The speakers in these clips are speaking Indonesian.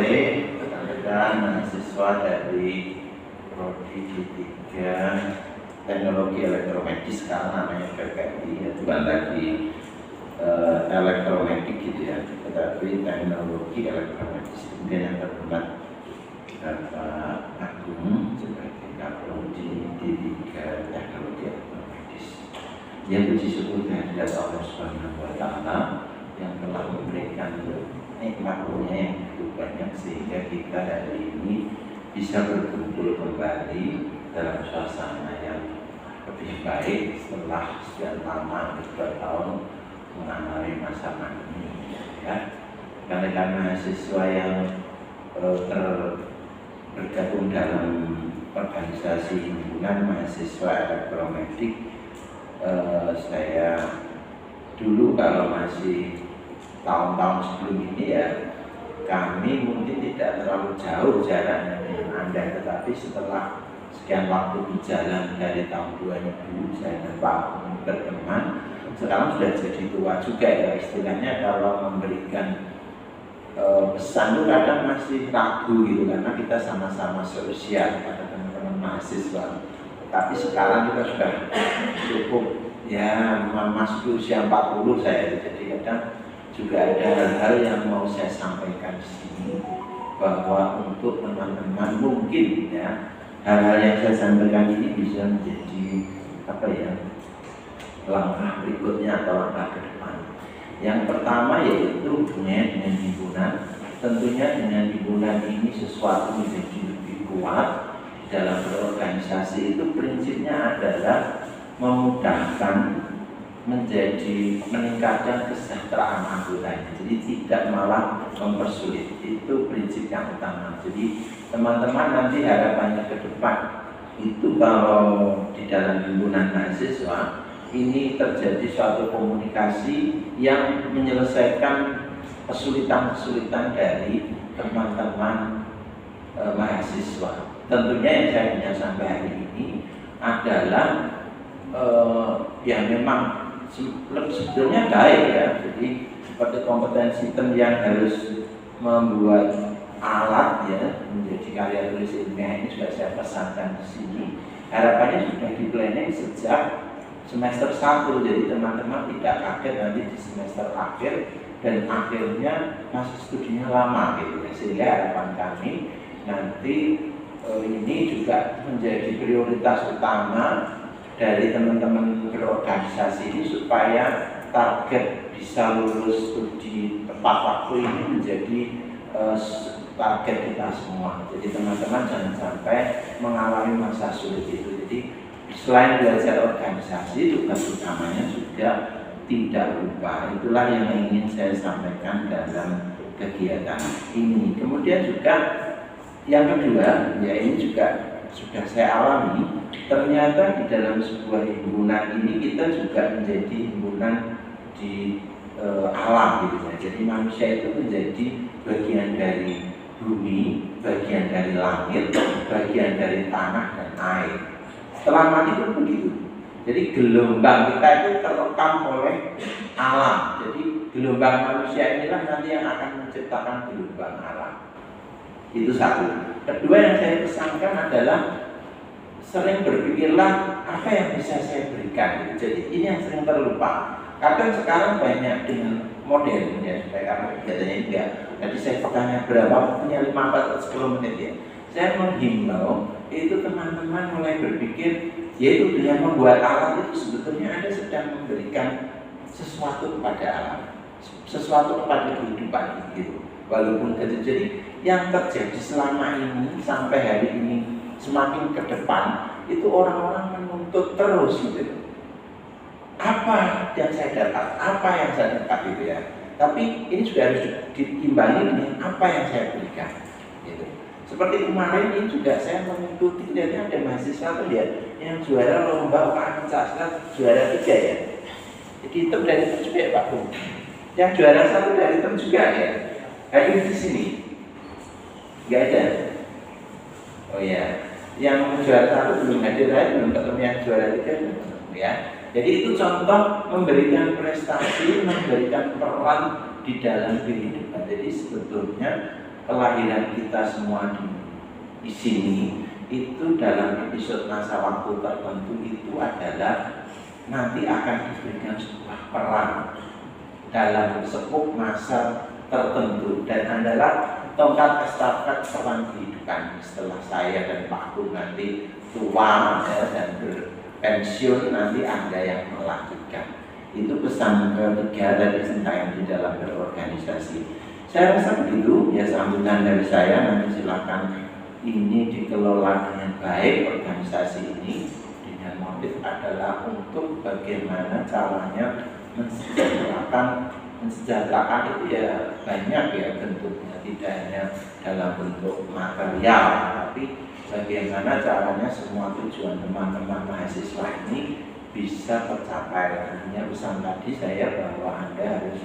sore, rekan-rekan mahasiswa dari Prodi D3 Teknologi Elektromedis, sekarang namanya PPI, ya bukan lagi elektromedik gitu ya, tetapi teknologi elektromedis. Kemudian yang terhormat Bapak Agung sebagai Prodi D3 Teknologi Elektromedis. Yang puji syukur kehadirat Allah Subhanahu wa Ta'ala yang telah memberikan nikmatnya yang begitu banyak sehingga kita hari ini bisa berkumpul kembali dalam suasana yang lebih baik setelah sekian lama 2 tahun mengalami masa pandemi ya. Karena mahasiswa yang bergabung dalam organisasi himpunan mahasiswa elektromedik, saya dulu kalau masih tahun-tahun sebelum ini ya, kami mungkin tidak terlalu jauh jaraknya dengan Anda, tetapi setelah sekian waktu berjalan dari tahun 2000 saya dan Pak berteman, sekarang sudah jadi tua juga ya istilahnya. Kalau memberikan pesan itu kadang masih ragu gitu, karena kita sama-sama seusia pada teman-teman mahasiswa. Tapi sekarang kita sudah cukup ya memasuki usia 40 saya, jadi kadang juga ada hal-hal yang mau saya sampaikan di sini, bahwa untuk teman-teman mungkin ya hal-hal yang saya sampaikan ini bisa menjadi apa ya, langkah berikutnya atau langkah ke depan. Yang pertama yaitu hubungannya dengan himpunan. Tentunya dengan himpunan ini sesuatu menjadi lebih kuat dalam berorganisasi. Itu prinsipnya adalah memudahkan, meningkatkan kesejahteraan anggotanya, jadi tidak malah mempersulit. Itu prinsip yang utama. Jadi teman-teman nanti harapannya ke depan itu kalau di dalam himpunan mahasiswa ini terjadi suatu komunikasi yang menyelesaikan kesulitan-kesulitan dari teman-teman mahasiswa. Tentunya yang saya punya sampai hari ini adalah yang memang sebetulnya baik ya, jadi seperti kompetensi sistem yang harus membuat alat ya menjadi karya tulis ilmiah ini sudah saya pesankan di sini. Harapannya sudah di planning sejak semester 1, jadi teman-teman tidak kaget nanti di semester akhir dan akhirnya masa studinya lama gitu ya. Sehingga harapan kami nanti ini juga menjadi prioritas utama dari teman-teman berorganisasi ini, supaya target bisa lulus studi tepat waktu ini menjadi target kita semua. Jadi teman-teman jangan sampai mengalami masa sulit itu. Jadi selain belajar organisasi, tugas utamanya juga tidak lupa. Itulah yang ingin saya sampaikan dalam kegiatan ini. Kemudian juga yang kedua, ya ini juga sudah saya alami. Ternyata di dalam sebuah himpunan ini kita juga menjadi himpunan di alam gitu ya. Jadi manusia itu menjadi bagian dari bumi, bagian dari langit, bagian dari tanah dan air. Setelah mati pun begitu. Jadi gelombang kita itu terekam oleh alam. Jadi gelombang manusia inilah nanti yang akan menciptakan gelombang alam. Itu satu. Kedua yang saya pesankan adalah sering berpikirlah apa yang bisa saya berikan. Jadi ini yang sering terlupa. Kadang sekarang banyak dengan modern ya, karena kegiatannya enggak. Jadi saya bertanya berapa waktunya, 15 atau 10 menit ya. Saya menghimbau itu teman-teman mulai berpikir, yaitu dengan membuat alat itu sebetulnya Anda sedang memberikan sesuatu kepada alam, sesuatu kepada kehidupan gitu. Walaupun kecil, jadi yang terjadi selama ini sampai hari ini semakin ke depan itu orang-orang menuntut terus gitu. Apa yang saya dapat, apa yang saya dapat gitu ya. Tapi ini juga harus diimbangi dengan apa yang saya berikan gitu. Seperti kemarin ini juga saya mengikuti, dan ada mahasiswa tuh ya yang juara lomba UKM sastra juara 3 ya. Jadi itu dari itu juga ya Pak Bu. Yang juara 1 dari itu juga ya. Hadir di sini. Enggak ada. Oh ya. Yang juara 1 belum hadir, belum ketemu yang juara 3 ya. Jadi itu contoh memberikan prestasi, memberikan peran di dalam kehidupan. Jadi sebetulnya kelahiran kita semua di sini itu dalam episode masa waktu tertentu itu adalah nanti akan diberikan sebuah peran dalam sepuh masa tertentu dan adalah tongkat estafet peran kehidupan. Setelah saya dan Pak Agung nanti tua dan berpensiun, nanti Anda yang melanjutkan. Itu pesan ketiga dari yang di dalam berorganisasi. Saya rasa begitu ya, sambutan dari saya. Nanti silakan ini dikelola dengan baik organisasi ini dengan motif adalah untuk bagaimana caranya mensejahterakan itu ya banyak ya bentuknya, tidak hanya dalam bentuk material, tapi bagaimana caranya semua tujuan teman-teman mahasiswa ini bisa tercapai. Artinya pesan tadi saya bahwa Anda harus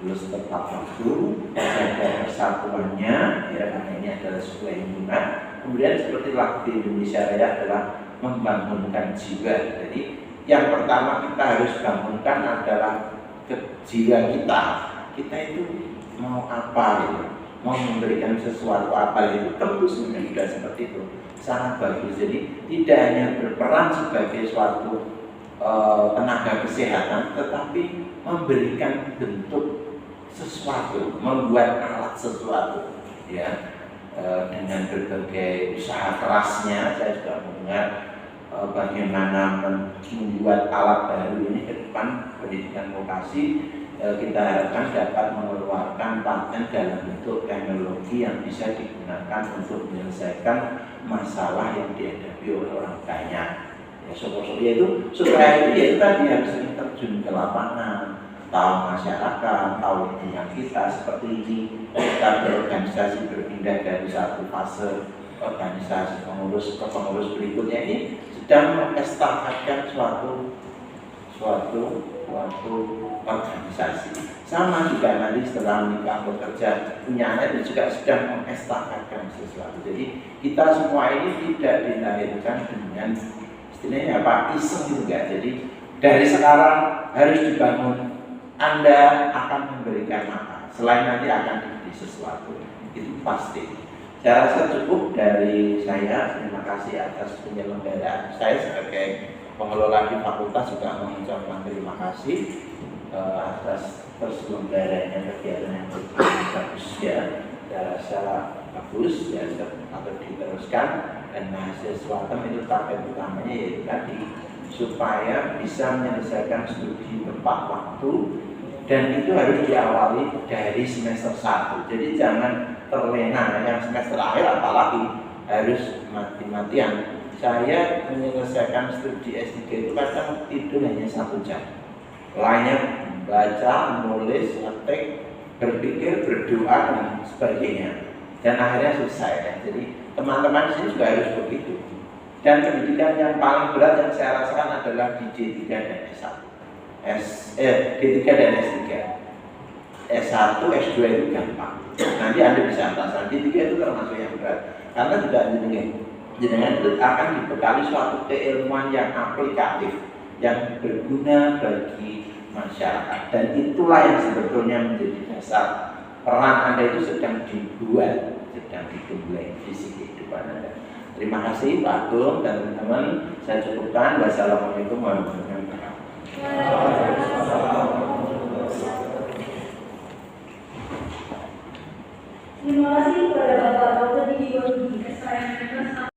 lulus tepat waktu, jaga persatuannya ya, karena ini adalah sebuah himpunan. Kemudian seperti lagu di Indonesia Raya adalah membangunkan jiwa. Jadi yang pertama kita harus bangunkan adalah jiwa kita. Kita itu mau apa gitu, mau memberikan sesuatu apa itu, tentu sudah seperti itu, sangat bagus. Jadi tidak hanya berperan sebagai suatu tenaga kesehatan, tetapi memberikan bentuk sesuatu, membuat alat sesuatu ya, dengan berbagai usaha kerasnya. Saya juga mendengar bagaimana membuat alat baru ini ke depan pendidikan vokasi. Kita harapkan dapat mengeluarkan paten dalam bentuk teknologi yang bisa digunakan untuk menyelesaikan masalah yang dihadapi oleh orang banyak. Ya, yaitu supaya itu tadi harus terjun ke lapangan, tahu masyarakat, tahu lingkungan kita. Seperti ini kita berorganisasi berpindah dari satu fase organisasi pengurus ke pengurus berikutnya, ini sedang mengestafetkan suatu organisasi. Sama juga nanti setelah menikah bekerja punya anak itu juga sedang mengestafetkan sesuatu. Jadi kita semua ini tidak dilahirkan dengan istilahnya apa, iseng juga. Jadi dari sekarang harus dibangun. Anda akan memberikan apa selain nanti akan diberi sesuatu, itu pasti. Saya rasa cukup dari saya. Terima kasih atas penyelenggaraan. Saya sebagai pengelola di fakultas juga mengucapkan terima kasih atas terselenggaranya kegiatan yang bagus ya. Saya rasa bagus ya, atau diteruskan, dan mahasiswa itu target utamanya yaitu tadi supaya bisa menyelesaikan studi tepat waktu, dan itu harus diawali dari semester 1. Jadi jangan terlena yang semester akhir, apalagi harus mati-matian. Saya menyelesaikan studi S3 itu kadang tidur hanya 1 jam, lainnya baca, nulis, ngetik, berpikir, berdoa dan sebagainya, dan akhirnya selesai ya. Jadi teman-teman sini juga harus begitu. Dan pendidikan yang paling berat yang saya rasakan adalah di D3 dan S1. D3 dan S3. S1, S2 itu gampang. Nanti Anda bisa atasan. D3 itu termasuk yang berat. Karena juga dengan itu akan dibekali suatu keilmuan yang aplikatif, yang berguna bagi masyarakat. Dan itulah yang sebetulnya menjadi dasar peran Anda itu sedang dibuat, sedang dimulai visi kehidupan Anda. Terima kasih Pak Agung dan teman-teman. Saya cukupkan. Wassalamualaikum warahmatullahi wabarakatuh. Terima kasih kepada Bapak Dr. Didi Wahyudi, SPM